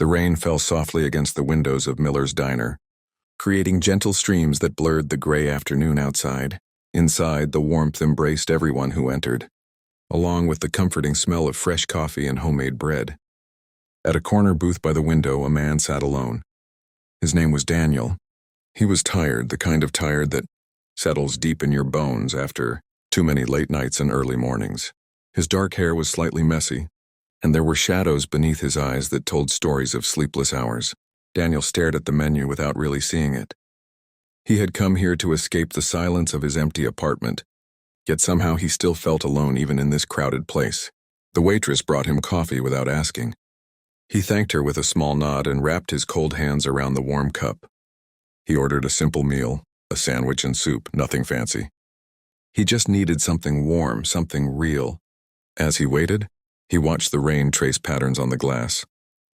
The rain fell softly against the windows of Miller's diner, creating gentle streams that blurred the gray afternoon outside. Inside, the warmth embraced everyone who entered, along with the comforting smell of fresh coffee and homemade bread. At a corner booth by the window, a man sat alone. His name was Daniel. He was tired, the kind of tired that settles deep in your bones after too many late nights and early mornings. His dark hair was slightly messy, and there were shadows beneath his eyes that told stories of sleepless hours. Daniel stared at the menu without really seeing it. He had come here to escape the silence of his empty apartment, yet somehow he still felt alone even in this crowded place. The waitress brought him coffee without asking. He thanked her with a small nod and wrapped his cold hands around the warm cup. He ordered a simple meal, a sandwich and soup, nothing fancy. He just needed something warm, something real. As he waited, he watched the rain trace patterns on the glass,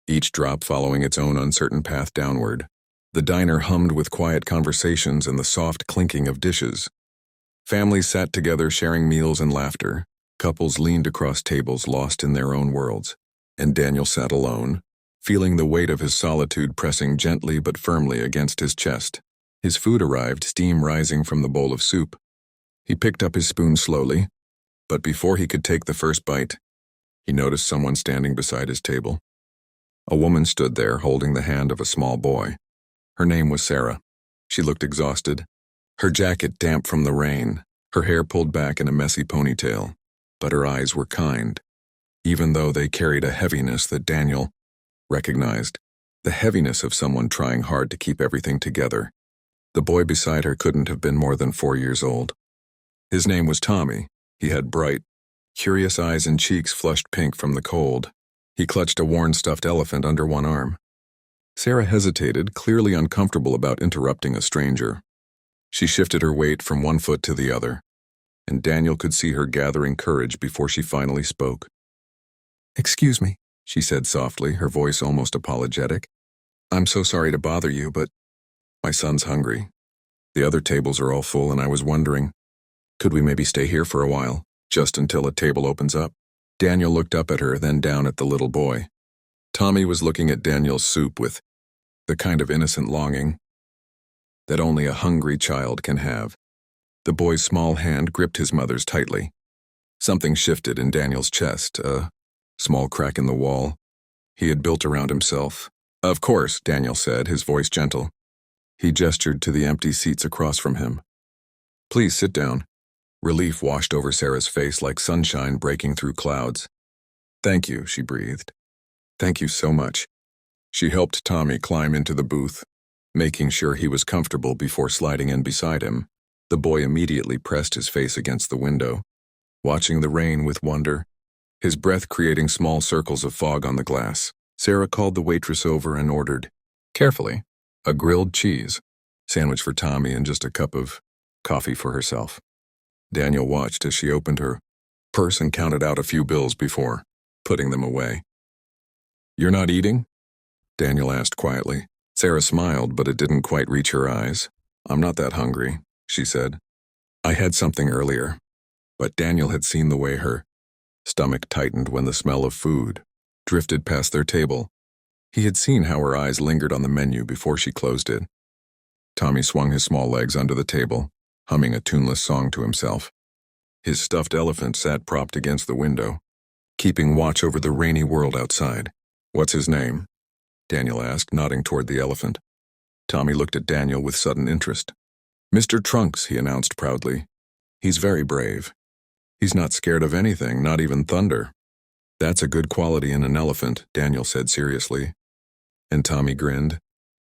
each drop following its own uncertain path downward. The diner hummed with quiet conversations and the soft clinking of dishes. Families sat together sharing meals and laughter. Couples leaned across tables lost in their own worlds. And Daniel sat alone, feeling the weight of his solitude pressing gently but firmly against his chest. His food arrived, steam rising from the bowl of soup. He picked up his spoon slowly, but before he could take the first bite, he noticed someone standing beside his table. A woman stood there holding the hand of a small boy. Her name was Sarah. She looked exhausted, her jacket damp from the rain, her hair pulled back in a messy ponytail, but her eyes were kind, even though they carried a heaviness that Daniel recognized, the heaviness of someone trying hard to keep everything together. The boy beside her couldn't have been more than 4 years old. His name was Tommy. He had bright, curious eyes and cheeks flushed pink from the cold. He clutched a worn stuffed elephant under one arm. Sarah hesitated, clearly uncomfortable about interrupting a stranger. She shifted her weight from one foot to the other, and Daniel could see her gathering courage before she finally spoke. "Excuse me," she said softly, her voice almost apologetic. "I'm so sorry to bother you, but my son's hungry. The other tables are all full, and I was wondering, could we maybe stay here for a while, just until a table opens up?" Daniel looked up at her, then down at the little boy. Tommy was looking at Daniel's soup with the kind of innocent longing that only a hungry child can have. The boy's small hand gripped his mother's tightly. Something shifted in Daniel's chest, a small crack in the wall he had built around himself. "Of course," Daniel said, his voice gentle. He gestured to the empty seats across from him. "Please sit down." Relief washed over Sarah's face like sunshine breaking through clouds. "Thank you," she breathed. "Thank you so much." She helped Tommy climb into the booth, making sure he was comfortable before sliding in beside him. The boy immediately pressed his face against the window, watching the rain with wonder, his breath creating small circles of fog on the glass. Sarah called the waitress over and ordered, carefully, a grilled cheese sandwich for Tommy and just a cup of coffee for herself. Daniel watched as she opened her purse and counted out a few bills before putting them away. "You're not eating?" Daniel asked quietly. Sarah smiled, but it didn't quite reach her eyes. "I'm not that hungry," she said. "I had something earlier." But Daniel had seen the way her stomach tightened when the smell of food drifted past their table. He had seen how her eyes lingered on the menu before she closed it. Tommy swung his small legs under the table, humming a tuneless song to himself. His stuffed elephant sat propped against the window, keeping watch over the rainy world outside. "What's his name?" Daniel asked, nodding toward the elephant. Tommy looked at Daniel with sudden interest. "Mr. Trunks," he announced proudly. "He's very brave. He's not scared of anything, not even thunder." "That's a good quality in an elephant," Daniel said seriously. And Tommy grinned,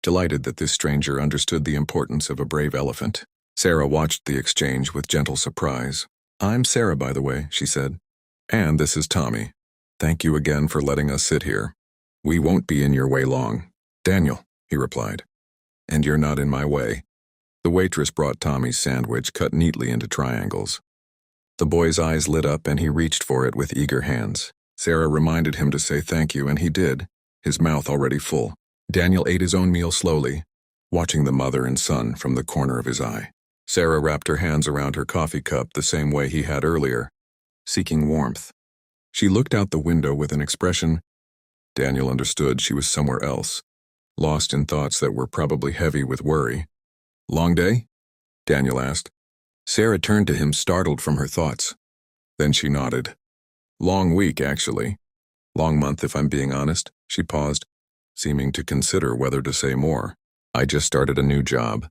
delighted that this stranger understood the importance of a brave elephant. Sarah watched the exchange with gentle surprise. "I'm Sarah, by the way," she said. "And this is Tommy. Thank you again for letting us sit here. We won't be in your way long." "Daniel," he replied. "And you're not in my way." The waitress brought Tommy's sandwich cut neatly into triangles. The boy's eyes lit up and he reached for it with eager hands. Sarah reminded him to say thank you, and he did, his mouth already full. Daniel ate his own meal slowly, watching the mother and son from the corner of his eye. Sarah wrapped her hands around her coffee cup the same way he had earlier, seeking warmth. She looked out the window with an expression Daniel understood she was somewhere else, lost in thoughts that were probably heavy with worry. "Long day?" Daniel asked. Sarah turned to him, startled from her thoughts. Then she nodded. "Long week, actually. Long month, if I'm being honest." She paused, seeming to consider whether to say more. "I just started a new job.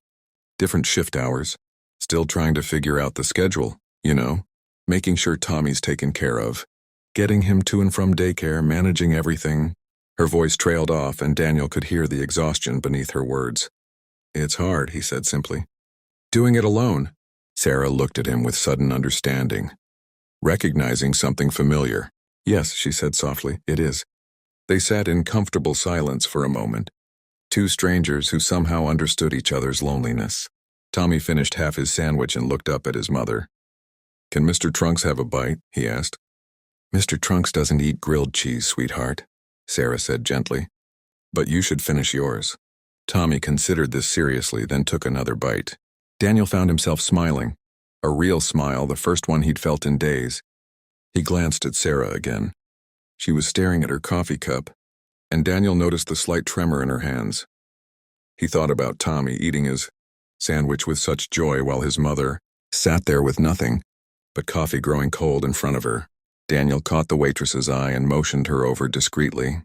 Different shift hours. Still trying to figure out the schedule, making sure Tommy's taken care of. Getting him to and from daycare, managing everything." Her voice trailed off, and Daniel could hear the exhaustion beneath her words. "It's hard," he said simply. "Doing it alone." Sarah looked at him with sudden understanding, recognizing something familiar. "Yes," she said softly, "it is." They sat in comfortable silence for a moment, two strangers who somehow understood each other's loneliness. Tommy finished half his sandwich and looked up at his mother. "Can Mr. Trunks have a bite?" he asked. "Mr. Trunks doesn't eat grilled cheese, sweetheart," Sarah said gently. "But you should finish yours." Tommy considered this seriously, then took another bite. Daniel found himself smiling, a real smile, the first one he'd felt in days. He glanced at Sarah again. She was staring at her coffee cup, and Daniel noticed the slight tremor in her hands. He thought about Tommy eating his sandwich with such joy while his mother sat there with nothing but coffee growing cold in front of her. Daniel caught the waitress's eye and motioned her over discreetly.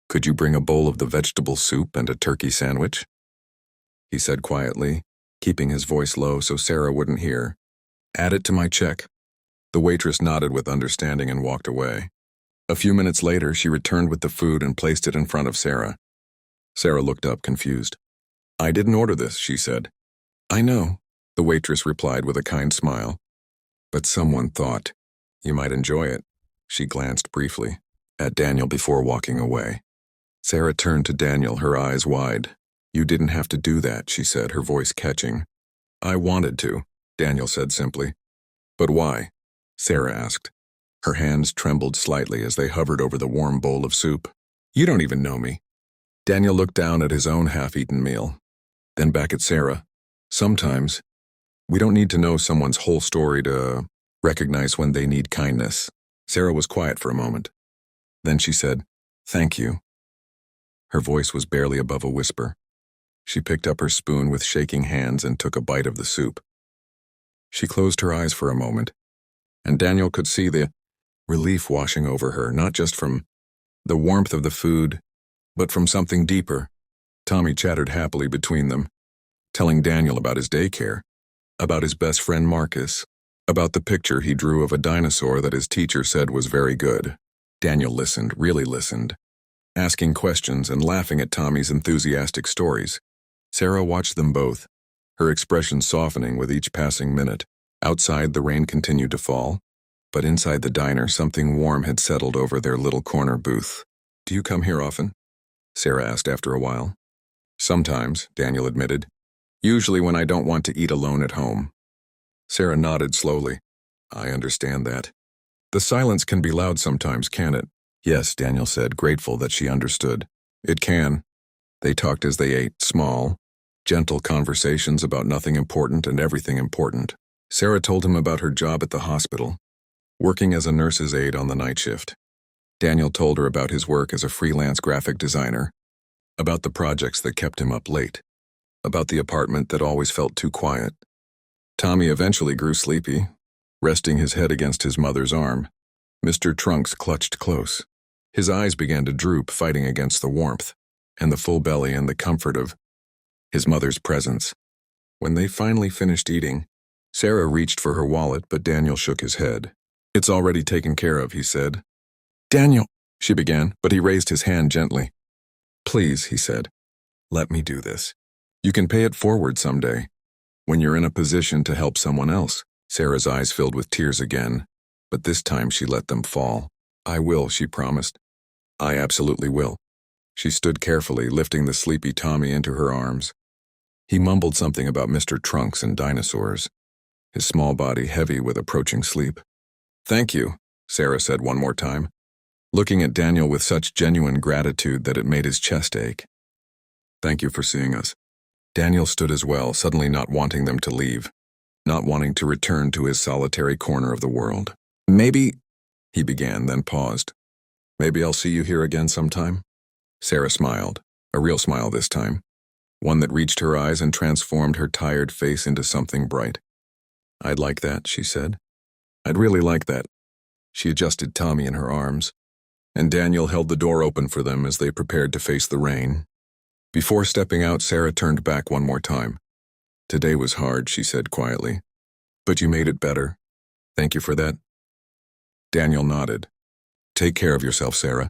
"Could you bring a bowl of the vegetable soup and a turkey sandwich?" he said quietly, keeping his voice low so Sarah wouldn't hear. "Add it to my check." The waitress nodded with understanding and walked away. A few minutes later, she returned with the food and placed it in front of Sarah. Sarah looked up, confused. "I didn't order this," she said. "I know," the waitress replied with a kind smile. "But someone thought you might enjoy it." She glanced briefly at Daniel before walking away. Sarah turned to Daniel, her eyes wide. "You didn't have to do that," she said, her voice catching. "I wanted to," Daniel said simply. "But why?" Sarah asked. Her hands trembled slightly as they hovered over the warm bowl of soup. "You don't even know me." Daniel looked down at his own half-eaten meal, then back at Sarah. "Sometimes, we don't need to know someone's whole story to recognize when they need kindness." Sarah was quiet for a moment. Then she said, "Thank you." Her voice was barely above a whisper. She picked up her spoon with shaking hands and took a bite of the soup. She closed her eyes for a moment, and Daniel could see the relief washing over her, not just from the warmth of the food, but from something deeper. Tommy chattered happily between them, telling Daniel about his daycare, about his best friend Marcus, about the picture he drew of a dinosaur that his teacher said was very good. Daniel listened, really listened, asking questions and laughing at Tommy's enthusiastic stories. Sarah watched them both, her expression softening with each passing minute. Outside, the rain continued to fall, but inside the diner, something warm had settled over their little corner booth. "Do you come here often?" Sarah asked after a while. "Sometimes," Daniel admitted. "Usually when I don't want to eat alone at home." Sarah nodded slowly. "I understand that. The silence can be loud sometimes, can it?" "Yes," Daniel said, grateful that she understood. "It can." They talked as they ate, small, gentle conversations about nothing important and everything important. Sarah told him about her job at the hospital, working as a nurse's aide on the night shift. Daniel told her about his work as a freelance graphic designer, about the projects that kept him up late, about the apartment that always felt too quiet. Tommy eventually grew sleepy, resting his head against his mother's arm. Mr. Trunks clutched close. His eyes began to droop, fighting against the warmth, and the full belly and the comfort of his mother's presence. When they finally finished eating, Sarah reached for her wallet, but Daniel shook his head. "It's already taken care of," he said. "Daniel," she began, but he raised his hand gently. "Please," he said, "let me do this. You can pay it forward someday, when you're in a position to help someone else." Sarah's eyes filled with tears again, but this time she let them fall. "I will," she promised. "I absolutely will." She stood carefully, lifting the sleepy Tommy into her arms. He mumbled something about Mr. Trunks and dinosaurs, his small body heavy with approaching sleep. "Thank you," Sarah said one more time, looking at Daniel with such genuine gratitude that it made his chest ache. "Thank you for seeing us." Daniel stood as well, suddenly not wanting them to leave, not wanting to return to his solitary corner of the world. "Maybe," he began, then paused. Maybe I'll see you here again sometime? Sarah smiled, a real smile this time, one that reached her eyes and transformed her tired face into something bright. I'd like that, she said. I'd really like that. She adjusted Tommy in her arms, and Daniel held the door open for them as they prepared to face the rain. Before stepping out, Sarah turned back one more time. Today was hard, she said quietly. But you made it better. Thank you for that. Daniel nodded. Take care of yourself, Sarah.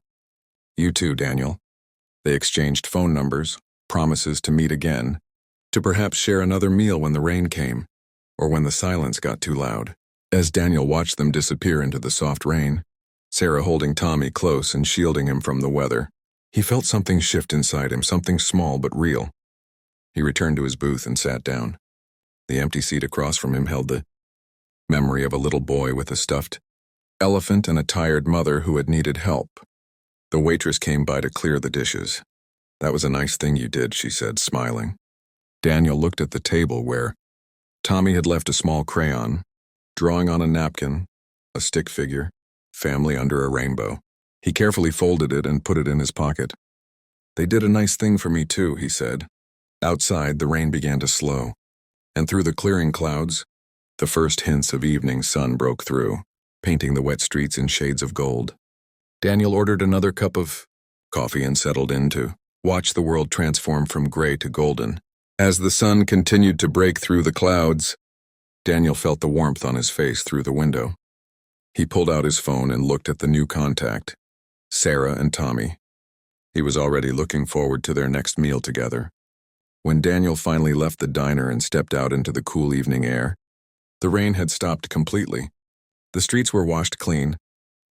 You too, Daniel. They exchanged phone numbers, promises to meet again, to perhaps share another meal when the rain came, or when the silence got too loud. As Daniel watched them disappear into the soft rain, Sarah holding Tommy close and shielding him from the weather, he felt something shift inside him, something small but real. He returned to his booth and sat down. The empty seat across from him held the memory of a little boy with a stuffed elephant and a tired mother who had needed help. The waitress came by to clear the dishes. That was a nice thing you did, she said, smiling. Daniel looked at the table where Tommy had left a small crayon, drawing on a napkin, a stick figure, family under a rainbow. He carefully folded it and put it in his pocket. They did a nice thing for me too, he said. Outside, the rain began to slow, and through the clearing clouds, the first hints of evening sun broke through, painting the wet streets in shades of gold. Daniel ordered another cup of coffee and settled in to watch the world transform from gray to golden. As the sun continued to break through the clouds, Daniel felt the warmth on his face through the window. He pulled out his phone and looked at the new contact, Sarah and Tommy. He was already looking forward to their next meal together. When Daniel finally left the diner and stepped out into the cool evening air, the rain had stopped completely. The streets were washed clean,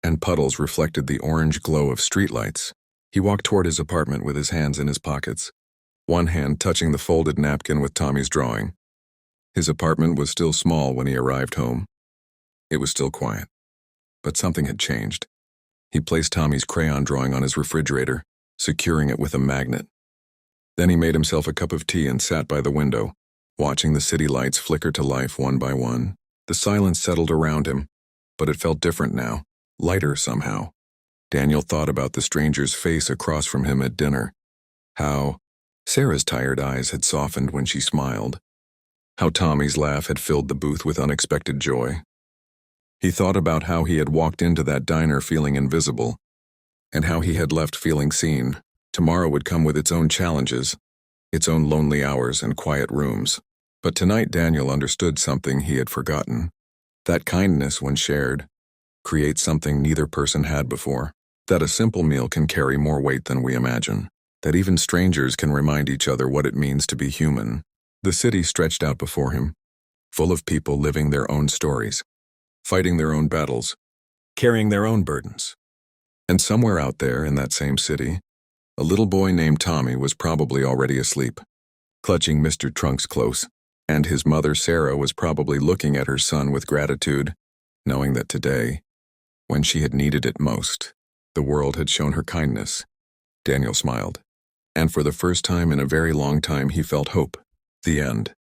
and puddles reflected the orange glow of streetlights. He walked toward his apartment with his hands in his pockets, one hand touching the folded napkin with Tommy's drawing. His apartment was still small when he arrived home. It was still quiet, but something had changed. He placed Tommy's crayon drawing on his refrigerator, securing it with a magnet. Then he made himself a cup of tea and sat by the window, watching the city lights flicker to life one by one. The silence settled around him, but it felt different now, lighter somehow. Daniel thought about the stranger's face across from him at dinner, how Sarah's tired eyes had softened when she smiled, how Tommy's laugh had filled the booth with unexpected joy. He thought about how he had walked into that diner feeling invisible, and how he had left feeling seen. Tomorrow would come with its own challenges, its own lonely hours and quiet rooms. But tonight Daniel understood something he had forgotten. That kindness, when shared, creates something neither person had before. That a simple meal can carry more weight than we imagine. That even strangers can remind each other what it means to be human. The city stretched out before him, full of people living their own stories, fighting their own battles, carrying their own burdens. And somewhere out there in that same city, a little boy named Tommy was probably already asleep, clutching Mr. Trunks close, and his mother Sarah was probably looking at her son with gratitude, knowing that today, when she had needed it most, the world had shown her kindness. Daniel smiled, and for the first time in a very long time he felt hope. The end.